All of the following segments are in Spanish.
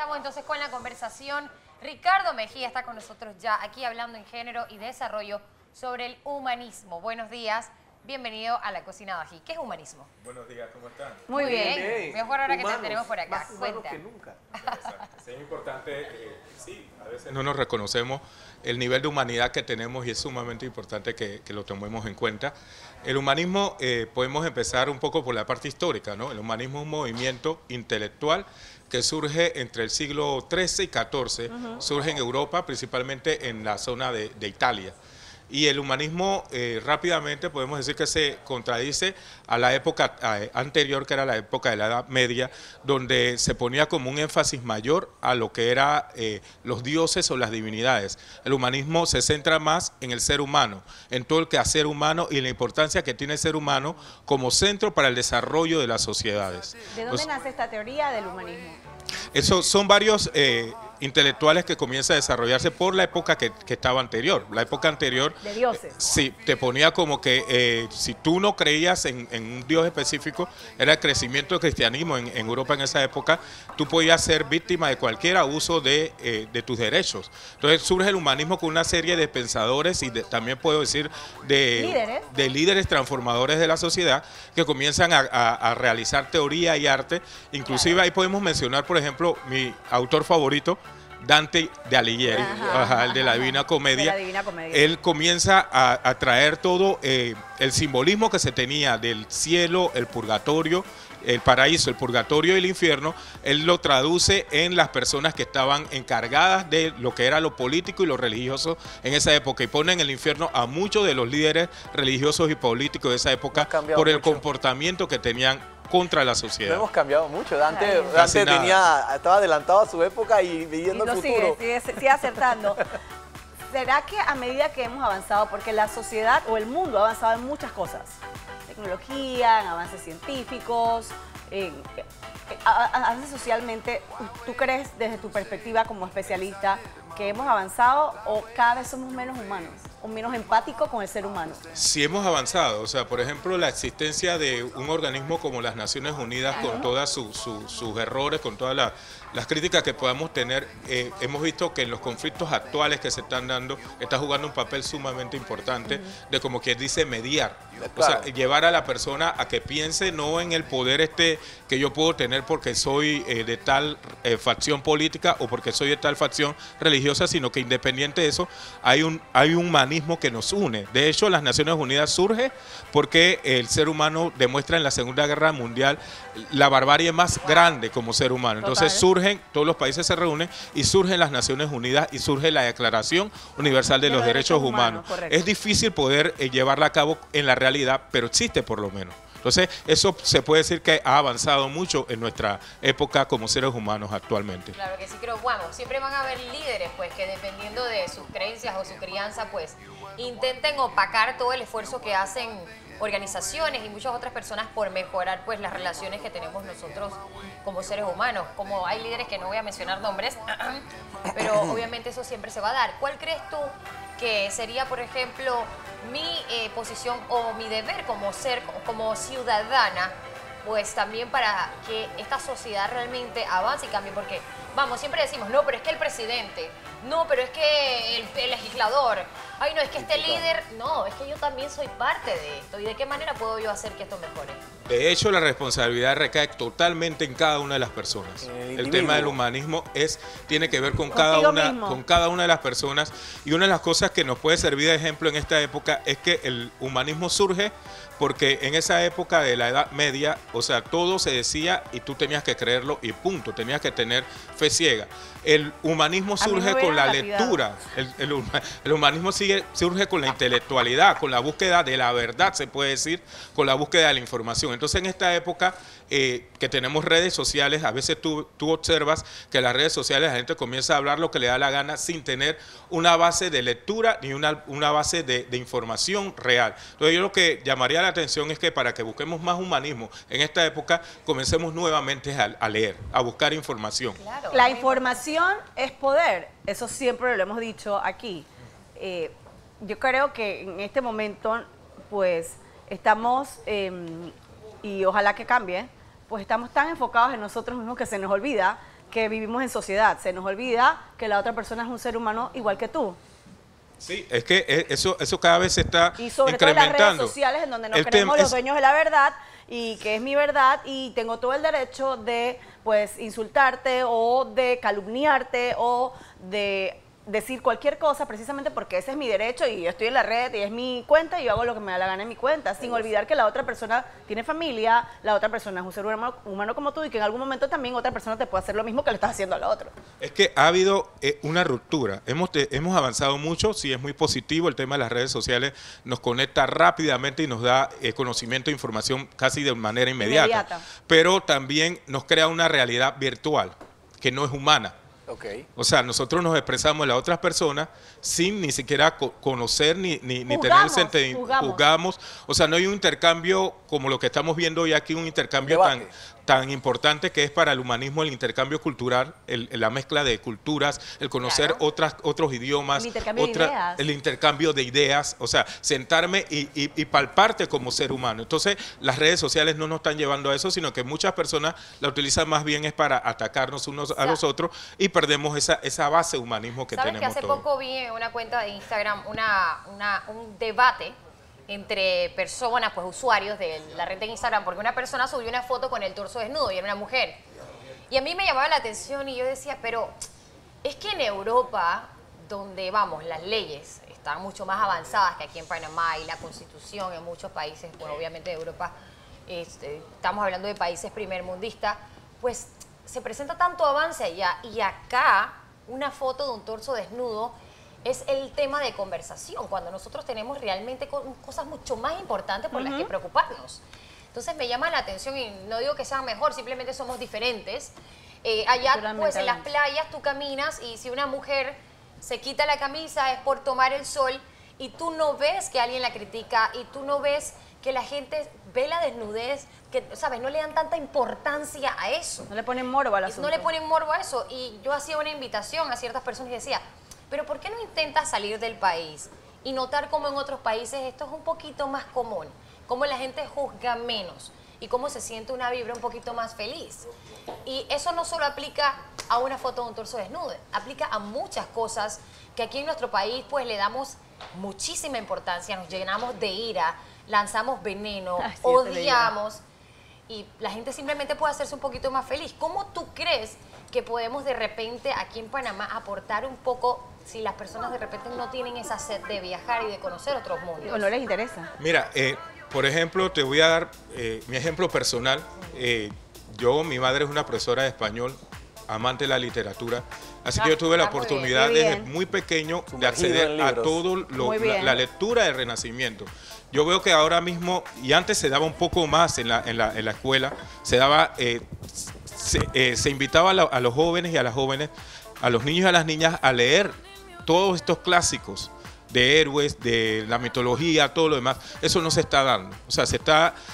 estamos entonces con la conversación. Ricardo Mejía está con nosotros ya aquí hablando en género y desarrollo sobre el humanismo. Buenos días, bienvenido a La Cocina Bají. ¿Qué es humanismo? Buenos días, ¿cómo están? Muy bien. Mejor ahora que te tenemos por acá. Más humanos que nunca. Es importante, sí, a veces no nos reconocemos el nivel de humanidad que tenemos y es sumamente importante que lo tomemos en cuenta. El humanismo, podemos empezar un poco por la parte histórica, ¿no? El humanismo es un movimiento intelectual que surge entre el siglo XIII y XIV, surge en Europa, principalmente en la zona de Italia. Y el humanismo rápidamente podemos decir que se contradice a la época anterior, que era la época de la Edad Media, donde se ponía como un énfasis mayor a lo que eran los dioses o las divinidades. El humanismo se centra más en el ser humano, en todo el quehacer humano y la importancia que tiene el ser humano como centro para el desarrollo de las sociedades. ¿De dónde nace esta teoría del humanismo? Esos son varios intelectuales que comienza a desarrollarse por la época que estaba anterior. La época anterior, de dioses. Sí, te ponía como que si tú no creías en un dios específico, era el crecimiento del cristianismo en Europa en esa época, tú podías ser víctima de cualquier abuso de tus derechos. Entonces surge el humanismo con una serie de pensadores y también puedo decir de líderes transformadores de la sociedad que comienzan a realizar teoría y arte. Inclusive ahí podemos mencionar, por ejemplo, mi autor favorito, Dante de Alighieri, el de la Divina Comedia. Él comienza a traer todo el simbolismo que se tenía del cielo, el purgatorio, el paraíso, el purgatorio y el infierno. Él lo traduce en las personas que estaban encargadas de lo que era lo político y lo religioso en esa época, y pone en el infierno a muchos de los líderes religiosos y políticos de esa época por el comportamiento que tenían contra la sociedad. No hemos cambiado mucho. Dante estaba adelantado a su época y viviendo el futuro. Sigue acertando. ¿Será que a medida que hemos avanzado, porque la sociedad o el mundo ha avanzado en muchas cosas, tecnología, en avances científicos, avances socialmente, ¿tú crees desde tu perspectiva como especialista que hemos avanzado o cada vez somos menos humanos o menos empáticos con el ser humano? Sí hemos avanzado, o sea, por ejemplo, la existencia de un organismo como las Naciones Unidas, con todos sus errores, con todas las críticas que podamos tener, hemos visto que en los conflictos actuales que se están dando, está jugando un papel sumamente importante de, como quien dice, mediar. O sea, llevar a la persona a que piense no en el poder que yo puedo tener porque soy de tal facción política o porque soy de tal facción religiosa, sino que independiente de eso, hay un humanismo que nos une. De hecho, las Naciones Unidas surge porque el ser humano demuestra en la Segunda Guerra Mundial la barbarie más grande como ser humano. Entonces surgen, todos los países se reúnen y surgen las Naciones Unidas y surge la Declaración Universal de los Derechos Humanos. Es difícil poder llevarla a cabo en la realidad, pero existe por lo menos. Entonces, eso se puede decir que ha avanzado mucho en nuestra época como seres humanos actualmente. Claro que sí, pero bueno, siempre van a haber líderes pues que dependiendo de sus creencias o su crianza pues intenten opacar todo el esfuerzo que hacen organizaciones y muchas otras personas por mejorar pues las relaciones que tenemos nosotros como seres humanos. Como hay líderes que no voy a mencionar nombres, pero obviamente eso siempre se va a dar. ¿Cuál crees tú que sería, por ejemplo, mi posición o mi deber como ciudadana, pues también para que esta sociedad realmente avance y cambie? Porque, vamos, siempre decimos, no, pero es que el presidente, no, pero es que el legislador, ay, no, es que este líder, no, es que yo también soy parte de esto. ¿Y de qué manera puedo yo hacer que esto mejore? De hecho, la responsabilidad recae totalmente en cada una de las personas. El tema del humanismo tiene que ver con cada una de las personas, y una de las cosas que nos puede servir de ejemplo en esta época es que el humanismo surge porque en esa época de la Edad Media, o sea, todo se decía y tú tenías que creerlo y punto, tenías que tener fe ciega. El humanismo surge con la lectura, el humanismo surge con la intelectualidad, con la búsqueda de la verdad, se puede decir, con la búsqueda de la información. Entonces, en esta época que tenemos redes sociales, a veces tú observas que en las redes sociales la gente comienza a hablar lo que le da la gana sin tener una base de lectura ni una base de información real. Entonces, yo lo que llamaría la atención es que para que busquemos más humanismo en esta época, comencemos nuevamente a leer, a buscar información. Claro. La información es poder, eso siempre lo hemos dicho aquí. Yo creo que en este momento, pues, estamos, y ojalá que cambie, pues estamos tan enfocados en nosotros mismos que se nos olvida que vivimos en sociedad. Se nos olvida que la otra persona es un ser humano igual que tú. Sí, es que eso cada vez se está Y sobre todo en las redes incrementando. sociales, en donde nos El creemos tema los dueños de la verdad y que es mi verdad y tengo todo el derecho de pues insultarte o de calumniarte o de decir cualquier cosa precisamente porque ese es mi derecho y yo estoy en la red y es mi cuenta y yo hago lo que me da la gana en mi cuenta, sin olvidar que la otra persona tiene familia, la otra persona es un ser humano como tú y que en algún momento también otra persona te puede hacer lo mismo que le estás haciendo al otro. Es que ha habido una ruptura. Hemos avanzado mucho, sí es muy positivo. El tema de las redes sociales nos conecta rápidamente y nos da conocimiento e información casi de manera inmediata. Pero también nos crea una realidad virtual que no es humana. Okay. O sea, nosotros nos expresamos a las otras personas sin ni siquiera conocer ni juzgamos. O sea, no hay un intercambio como lo que estamos viendo hoy aquí, un intercambio tan importante que es para el humanismo el intercambio cultural, la mezcla de culturas, el conocer otros idiomas, el intercambio de ideas, o sea, sentarme y palparte como ser humano. Entonces, las redes sociales no nos están llevando a eso, sino que muchas personas la utilizan más bien es para atacarnos unos a los otros y perdemos esa base de humanismo que tenemos todos. ¿Sabes que hace poco vi en una cuenta de Instagram un debate entre personas, pues usuarios de la red de Instagram, porque una persona subió una foto con el torso desnudo y era una mujer. Y a mí me llamaba la atención y yo decía, pero es que en Europa, donde vamos, las leyes están mucho más avanzadas que aquí en Panamá y la constitución en muchos países, pues obviamente de Europa, estamos hablando de países primermundistas, pues se presenta tanto avance allá y acá una foto de un torso desnudo es el tema de conversación, cuando nosotros tenemos realmente cosas mucho más importantes por las que preocuparnos. Entonces me llama la atención y no digo que sea mejor, simplemente somos diferentes. Allá pues en las playas tú caminas y si una mujer se quita la camisa es por tomar el sol y tú no ves que alguien la critica y tú no ves que la gente ve la desnudez, que, ¿sabes? No le dan tanta importancia a eso. No le ponen morbo al asunto. No le ponen morbo a eso. Y yo hacía una invitación a ciertas personas y decía, pero ¿por qué no intentas salir del país y notar cómo en otros países esto es un poquito más común? Cómo la gente juzga menos y cómo se siente una vibra un poquito más feliz. Y eso no solo aplica a una foto de un torso desnudo, aplica a muchas cosas que aquí en nuestro país pues le damos muchísima importancia, nos llenamos de ira, lanzamos veneno, odiamos y la gente simplemente puede hacerse un poquito más feliz. ¿Cómo tú crees que podemos de repente aquí en Panamá aportar un poco si las personas de repente no tienen esa sed de viajar y de conocer otros mundos? O no les interesa. Mira, por ejemplo, te voy a dar mi ejemplo personal. Mi madre es una profesora de español, amante de la literatura, así que yo tuve la oportunidad desde muy pequeño de acceder a todo la lectura del Renacimiento. Yo veo que ahora mismo, y antes se daba un poco más en la escuela, se daba, se invitaba a los jóvenes y a las jóvenes, a los niños y a las niñas a leer todos estos clásicos de héroes, de la mitología, todo lo demás. Eso no se está dando. O sea,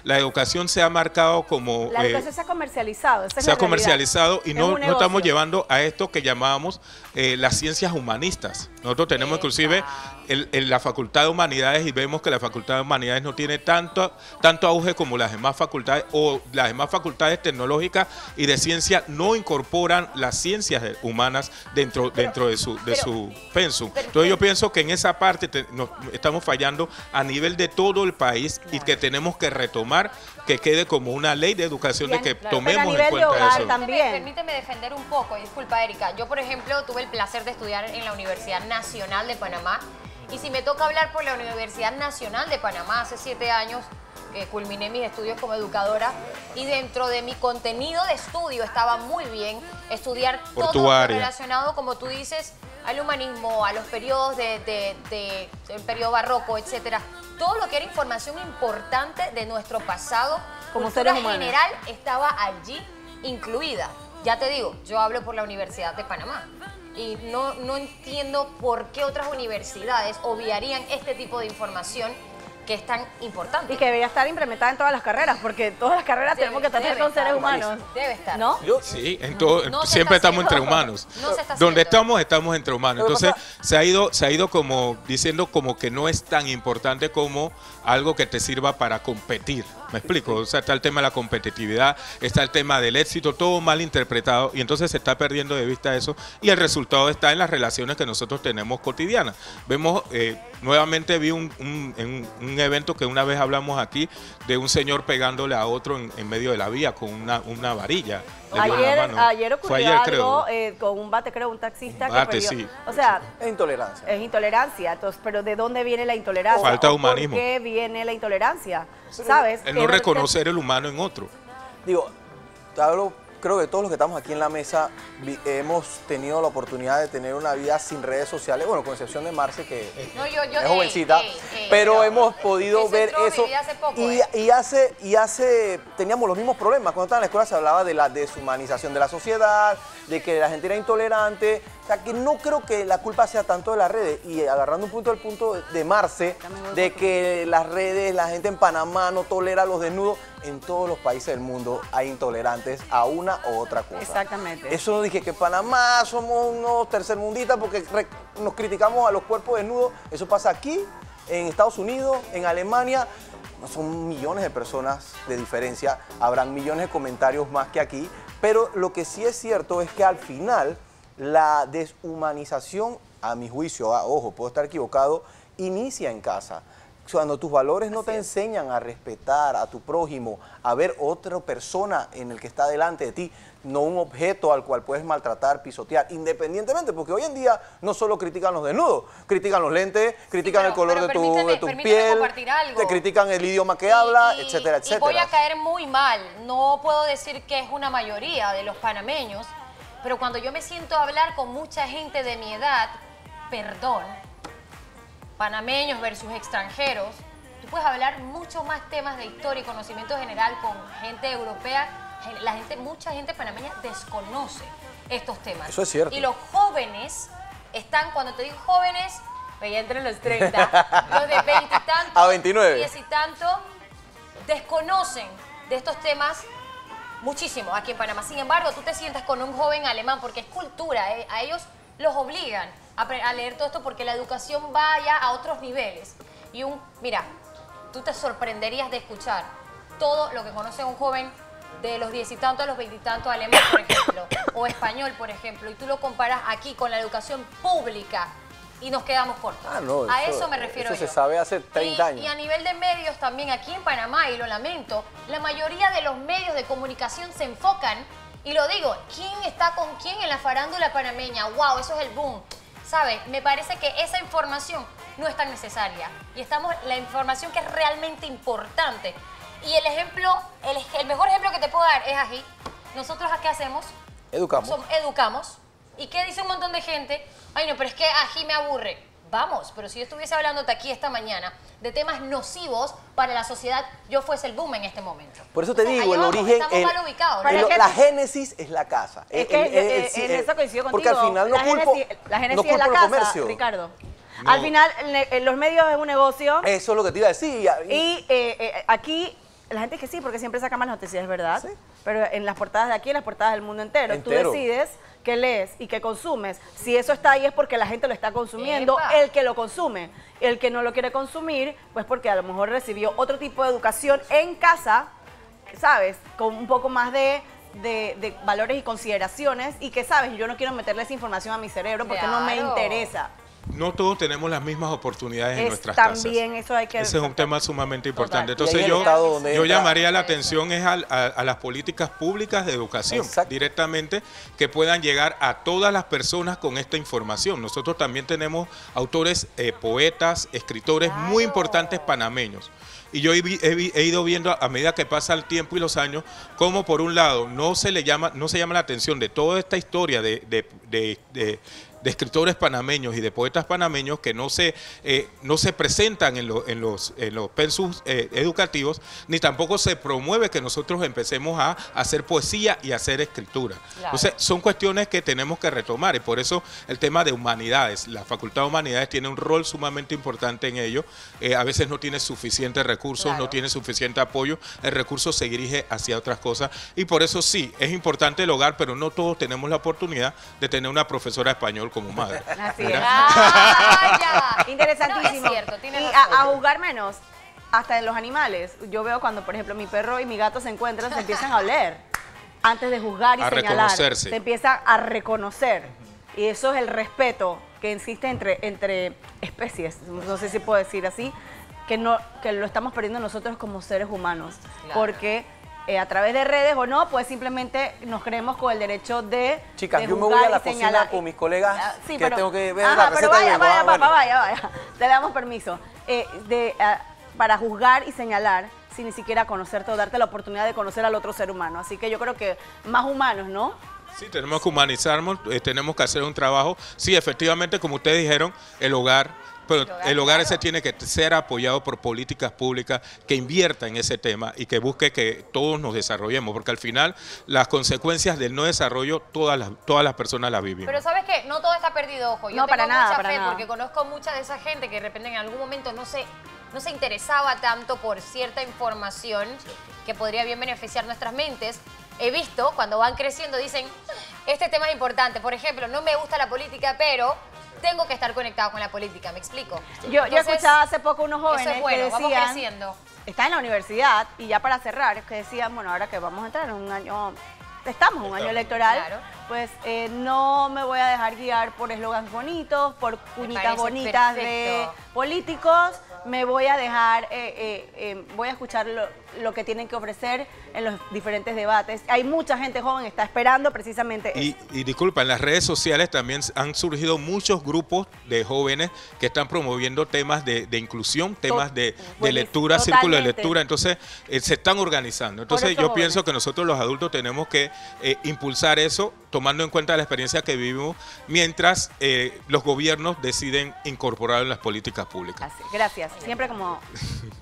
la educación se ha marcado como... La educación se ha comercializado. Se ha comercializado y no estamos llevando a esto que llamábamos las ciencias humanistas. Nosotros tenemos inclusive la Facultad de Humanidades y vemos que la Facultad de Humanidades no tiene tanto auge como las demás facultades, o las demás facultades tecnológicas y de ciencia no incorporan las ciencias humanas dentro de su pensum. Entonces yo pienso que en esa parte estamos fallando a nivel de todo el país y que tenemos que retomar, que quede como una ley de educación de que tomemos en cuenta eso. Permíteme defender un poco, disculpa Erika. Yo, por ejemplo, tuve el placer de estudiar en la Universidad Nacional de Panamá y si me toca hablar por la Universidad Nacional de Panamá, hace 7 años que culminé mis estudios como educadora y dentro de mi contenido de estudio estaba muy bien estudiar todo lo relacionado, como tú dices, al humanismo, a los periodos del periodo barroco, etcétera. Todo lo que era información importante de nuestro pasado, como seres humanos, general, estaba allí incluida. Ya te digo, yo hablo por la Universidad de Panamá y no entiendo por qué otras universidades obviarían este tipo de información que es tan importante. Y que debería estar implementada en todas las carreras, porque todas las carreras tenemos que tratar con seres humanos. Debe estar. ¿No? Sí, siempre estamos entre humanos. Donde estamos entre humanos. Entonces se ha ido como diciendo como que no es tan importante como algo que te sirva para competir. ¿Me explico? O sea, está el tema de la competitividad, está el tema del éxito, todo mal interpretado, y entonces se está perdiendo de vista eso, y el resultado está en las relaciones que nosotros tenemos cotidianas. Vemos, nuevamente vi un evento que una vez hablamos aquí, de un señor pegándole a otro en medio de la vía con una varilla. Ayer ocurrió algo con un bate, creo, un taxista que perdió. Sí. O sea, es intolerancia. Es intolerancia. Entonces, pero ¿de dónde viene la intolerancia? Falta de humanismo. ¿Por qué viene la intolerancia? ¿Sabes? El no reconocer el humano en otro. Digo, creo que todos los que estamos aquí en la mesa hemos tenido la oportunidad de tener una vida sin redes sociales, bueno, con excepción de Marce, que es jovencita, pero hemos podido ver eso. Hace poco, y teníamos los mismos problemas. Cuando estaba en la escuela se hablaba de la deshumanización de la sociedad, de que la gente era intolerante. O sea, que no creo que la culpa sea tanto de las redes. Y agarrando un punto del punto de Marce, de que las redes, la gente en Panamá no tolera los desnudos. En todos los países del mundo hay intolerantes a una u otra cosa. Exactamente. Eso no dije que en Panamá somos unos tercermundistas porque nos criticamos a los cuerpos desnudos. Eso pasa aquí, en Estados Unidos, en Alemania. No son millones de personas de diferencia. Habrán millones de comentarios más que aquí. Pero lo que sí es cierto es que al final la deshumanización, a mi juicio, ojo, puedo estar equivocado, inicia en casa. Cuando tus valores no te enseñan a respetar a tu prójimo, a ver otra persona en el que está delante de ti, no un objeto al cual puedes maltratar, pisotear, independientemente, porque hoy en día no solo critican los desnudos, critican los lentes, critican el color de tu piel, te critican el idioma que habla, etcétera, etcétera. Y voy a caer muy mal, no puedo decir que es una mayoría de los panameños, pero cuando yo me siento a hablar con mucha gente de mi edad, perdón, panameños versus extranjeros, tú puedes hablar muchos más temas de historia y conocimiento general con gente europea. Mucha gente panameña desconoce estos temas. Eso es cierto. Y los jóvenes están, cuando te digo jóvenes, ya entre los 30, los de 20 y tantos, a 29, 10 y tanto, desconocen de estos temas muchísimo aquí en Panamá. Sin embargo, tú te sientas con un joven alemán porque es cultura, a ellos los obligan a leer todo esto porque la educación va ya a otros niveles. Y mira, tú te sorprenderías de escuchar todo lo que conoce un joven de los 10 y tantos a los 20 y tantos alemán, por ejemplo, o español, por ejemplo, y tú lo comparas aquí con la educación pública y nos quedamos cortos. A eso me refiero yo. Eso se sabe hace 30 años. Y a nivel de medios también aquí en Panamá, y lo lamento, la mayoría de los medios de comunicación se enfocan, y lo digo, ¿quién está con quién en la farándula panameña? ¡Wow! Eso es el boom. ¿Sabes? Me parece que esa información no es tan necesaria. Y la información que es realmente importante. Y el ejemplo, el mejor ejemplo que te puedo dar es aquí. Nosotros ¿qué hacemos? Educamos. ¿Y qué dice un montón de gente? Ay, no, pero es que aquí me aburre. Vamos, pero si yo estuviese hablándote aquí esta mañana de temas nocivos para la sociedad, yo fuese el boom en este momento. Por eso te digo, el origen, estamos mal ubicados, ¿no? la génesis es la casa. Es que en eso coincido contigo. Porque al final no culpo es la casa, comercio. Ricardo. No. Al final, los medios es un negocio. Eso es lo que te iba a decir. Y aquí, la gente es que sí, porque siempre saca más noticias, es verdad. ¿Sí? Pero en las portadas de aquí, en las portadas del mundo entero, tú decides qué lees y qué consumes. Si eso está ahí es porque la gente lo está consumiendo, el que lo consume. El que no lo quiere consumir, pues porque a lo mejor recibió otro tipo de educación en casa, ¿sabes? Con un poco más de valores y consideraciones y que, ¿sabes? Yo no quiero meterle esa información a mi cerebro porque no me interesa. No todos tenemos las mismas oportunidades en nuestras casas. También eso hay que... Ese es un tema sumamente importante. Total. Entonces yo llamaría la atención a las políticas públicas de educación directamente que puedan llegar a todas las personas con esta información. Nosotros también tenemos autores, poetas, escritores muy importantes panameños. Y yo he ido viendo a medida que pasa el tiempo y los años, cómo por un lado no se llama la atención de toda esta historia de escritores panameños y de poetas panameños que no se presentan en los pensus educativos, ni tampoco se promueve que nosotros empecemos a hacer poesía y a hacer escritura. Claro. Entonces, son cuestiones que tenemos que retomar y por eso el tema de humanidades, la Facultad de Humanidades tiene un rol sumamente importante en ello. A veces no tiene suficientes recursos, no tiene suficiente apoyo, el recurso se dirige hacia otras cosas y por eso sí, es importante el hogar, pero no todos tenemos la oportunidad de tener una profesora de español como madre. Así es. Interesantísimo. No, es cierto, y a jugar menos. hasta en los animales. Yo veo cuando, por ejemplo, mi perro y mi gato se encuentran, se empiezan a oler antes de juzgar y A señalar. reconocerse. Se empiezan a reconocer. Y eso es el respeto que existe entre especies, no sé si puedo decir así, que lo estamos perdiendo nosotros como seres humanos. Claro. Porque a través de redes o no, pues simplemente nos creemos con el derecho de Chicas, de yo me voy juzgar a la y cocina señalar. con mis colegas, Sí, que tengo que ver ajá, la pero receta vaya, de vaya, bueno. papá, vaya. Te damos permiso. Para juzgar y señalar sin ni siquiera conocerte o darte la oportunidad de conocer al otro ser humano. Así que yo creo que más humanos, ¿no? Sí, tenemos que humanizarnos, tenemos que hacer un trabajo. Sí, efectivamente, como ustedes dijeron, el hogar, pero el hogar ese tiene que ser apoyado por políticas públicas que inviertan en ese tema y que busque que todos nos desarrollemos, porque al final las consecuencias del no desarrollo todas las personas las vivimos. Pero ¿sabes qué? No todo está perdido, ojo. Yo No, tengo para nada, mucha para fe nada. porque conozco mucha de esa gente que de repente en algún momento no se interesaba tanto por cierta información que podría bien beneficiar nuestras mentes. He visto, cuando van creciendo, dicen, este tema es importante. Por ejemplo, no me gusta la política, pero tengo que estar conectado con la política, ¿me explico? Yo Entonces, escuchaba hace poco unos jóvenes eso es bueno, que vamos decían, creciendo. está en la universidad y ya para cerrar, que decían, bueno, ahora que vamos a entrar en un año, estamos en un año electoral, Claro. pues no me voy a dejar guiar por eslogans bonitos, por cuñitas parece bonitas de perfecto. políticos, me voy a dejar, voy a escuchar lo que tienen que ofrecer en los diferentes debates. Hay mucha gente joven que está esperando precisamente eso. Y disculpa, en las redes sociales también han surgido muchos grupos de jóvenes que están promoviendo temas de inclusión, temas de lectura, círculo de Totalmente. lectura, entonces se están organizando. Entonces estos yo pienso jóvenes. que nosotros los adultos tenemos que impulsar eso, tomando en cuenta la experiencia que vivimos, mientras los gobiernos deciden incorporarlo en las políticas públicas. Así, gracias. Siempre como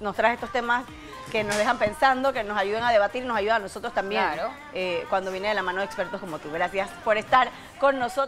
nos traes estos temas que nos dejan pensando, que nos ayudan a debatir, nos ayudan a nosotros también. Claro. Cuando viene de la mano de expertos como tú. Gracias por estar con nosotros.